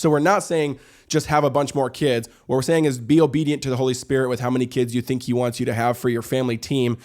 So we're not saying just have a bunch more kids. What we're saying is be obedient to the Holy Spirit with how many kids you think he wants you to have for your family team.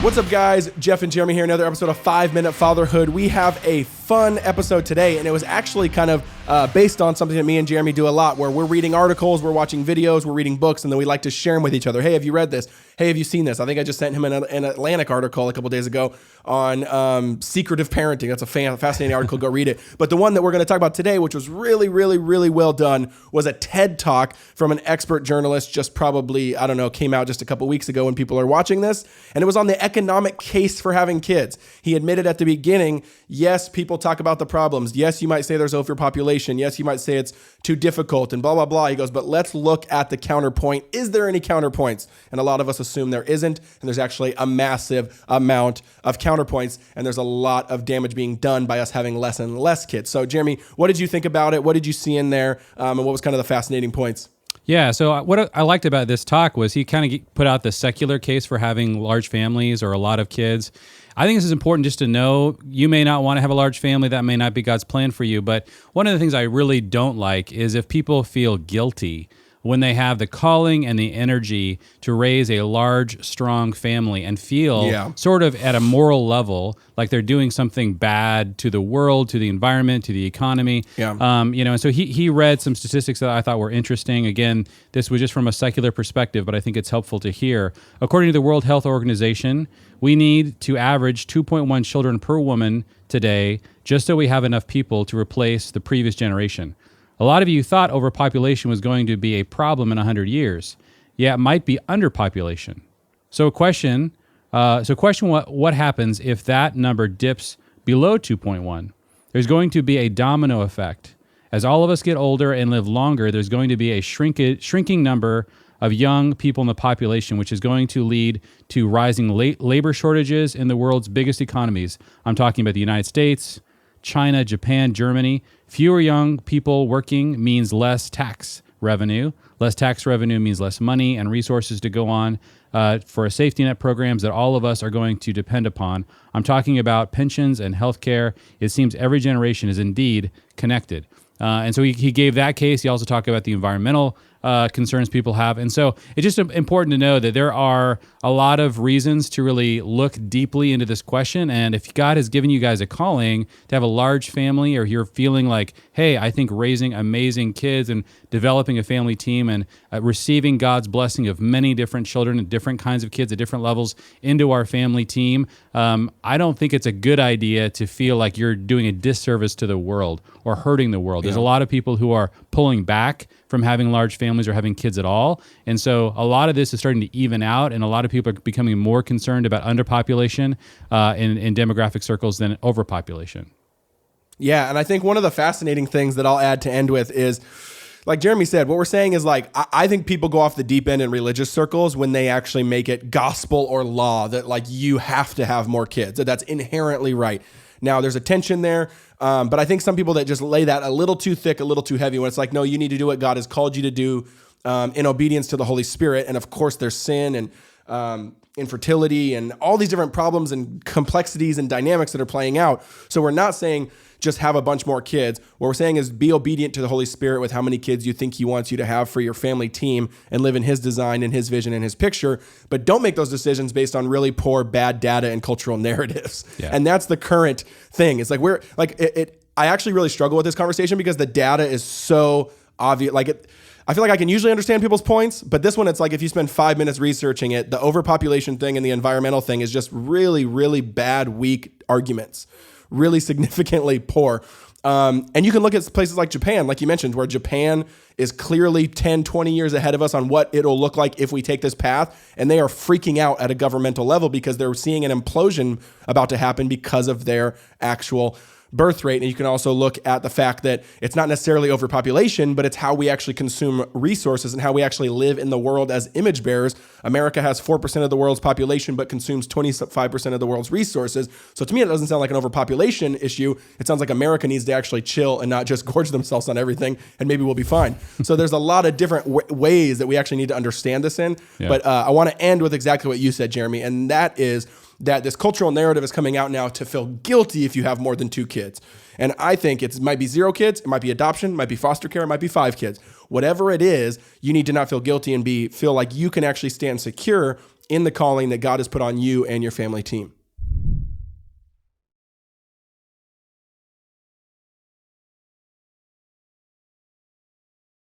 What's up, guys? Jeff and Jeremy here, another episode of 5 Minute Fatherhood. We have a fun episode today, and it was actually kind of based on something that me and Jeremy do a lot, where we're reading articles, we're watching videos, we're reading books, and then we like to share them with each other. Hey, have you read this? Hey, have you seen this? I think I just sent him an Atlantic article a couple days ago on secretive parenting. That's a fascinating article. Go read it. But the one that we're going to talk about today, which was really, really, really well done, was a TED Talk from an expert journalist, just probably, I don't know, came out just a couple weeks ago when people are watching this. And it was on the economic case for having kids. He admitted at the beginning, yes, people talk about the problems. Yes, you might say there's overpopulation. Yes, you might say it's too difficult and blah, blah, blah. He goes, but let's look at the counterpoint. Is there any counterpoints? And a lot of us assume there isn't. And there's actually a massive amount of counterpoints. And there's a lot of damage being done by us having less and less kids. So Jeremy, what did you think about it? What did you see in there? And what was kind of the fascinating points? Yeah, so what I liked about this talk was he kind of put out the secular case for having large families or a lot of kids. I think this is important just to know. You may not want to have a large family. That may not be God's plan for you. But one of the things I really don't like is if people feel guilty when they have the calling and the energy to raise a large, strong family and feel sort of at a moral level like they're doing something bad to the world, to the environment, to the economy. And so he read some statistics that I thought were interesting. Again, this was just from a secular perspective, but I think it's helpful to hear. According to the World Health Organization, we need to average 2.1 children per woman today just so we have enough people to replace the previous generation. A lot of you thought overpopulation was going to be a problem in 100 years. Yeah, it might be underpopulation. So question what happens if that number dips below 2.1? There's going to be a domino effect. As all of us get older and live longer, there's going to be a shrinking number of young people in the population, which is going to lead to rising labor shortages in the world's biggest economies. I'm talking about the United States, China, Japan, Germany. Fewer young people working means less tax revenue. Less tax revenue means less money and resources to go on for safety net programs that all of us are going to depend upon. I'm talking about pensions and healthcare. It seems every generation is indeed connected. And so he gave that case. He also talked about the environmental concerns people have. And so it's just important to know that there are a lot of reasons to really look deeply into this question. And if God has given you guys a calling to have a large family, or you're feeling like, hey, I think raising amazing kids and developing a family team and receiving God's blessing of many different children and different kinds of kids at different levels into our family team, I don't think it's a good idea to feel like you're doing a disservice to the world or hurting the world. There's a lot of people who are pulling back from having large families or having kids at all. And so a lot of this is starting to even out, and a lot of people are becoming more concerned about underpopulation in demographic circles than overpopulation. Yeah, and I think one of the fascinating things that I'll add to end with is, like Jeremy said, what we're saying is like, I think people go off the deep end in religious circles when they actually make it gospel or law that like you have to have more kids. That's inherently right. Now, there's a tension there, but I think some people that just lay that a little too thick, a little too heavy, when it's like, no, you need to do what God has called you to do in obedience to the Holy Spirit. And of course, there's sin and infertility and all these different problems and complexities and dynamics that are playing out. So we're not saying just have a bunch more kids. What we're saying is be obedient to the Holy Spirit with how many kids you think he wants you to have for your family team and live in his design and his vision and his picture. But don't make those decisions based on really poor, bad data and cultural narratives. Yeah. And that's the current thing. It's like I actually really struggle with this conversation because the data is so obvious. I feel like I can usually understand people's points, but this one, it's like if you spend 5 minutes researching it, the overpopulation thing and the environmental thing is just really, really bad, weak arguments. Really significantly poor. And you can look at places like Japan, like you mentioned, where Japan is clearly 10, 20 years ahead of us on what it'll look like if we take this path. And they are freaking out at a governmental level because they're seeing an implosion about to happen because of their actual birth rate. And you can also look at the fact that it's not necessarily overpopulation, but it's how we actually consume resources and how we actually live in the world as image bearers. America has 4% of the world's population, but consumes 25% of the world's resources. So to me, it doesn't sound like an overpopulation issue. It sounds like America needs to actually chill and not just gorge themselves on everything, and maybe we'll be fine. So there's a lot of different ways that we actually need to understand this in. Yeah. But I want to end with exactly what you said, Jeremy, and that is that this cultural narrative is coming out now to feel guilty if you have more than 2 kids. And I think it might be 0 kids, it might be adoption, it might be foster care, it might be 5 kids. Whatever it is, you need to not feel guilty and feel like you can actually stand secure in the calling that God has put on you and your family team.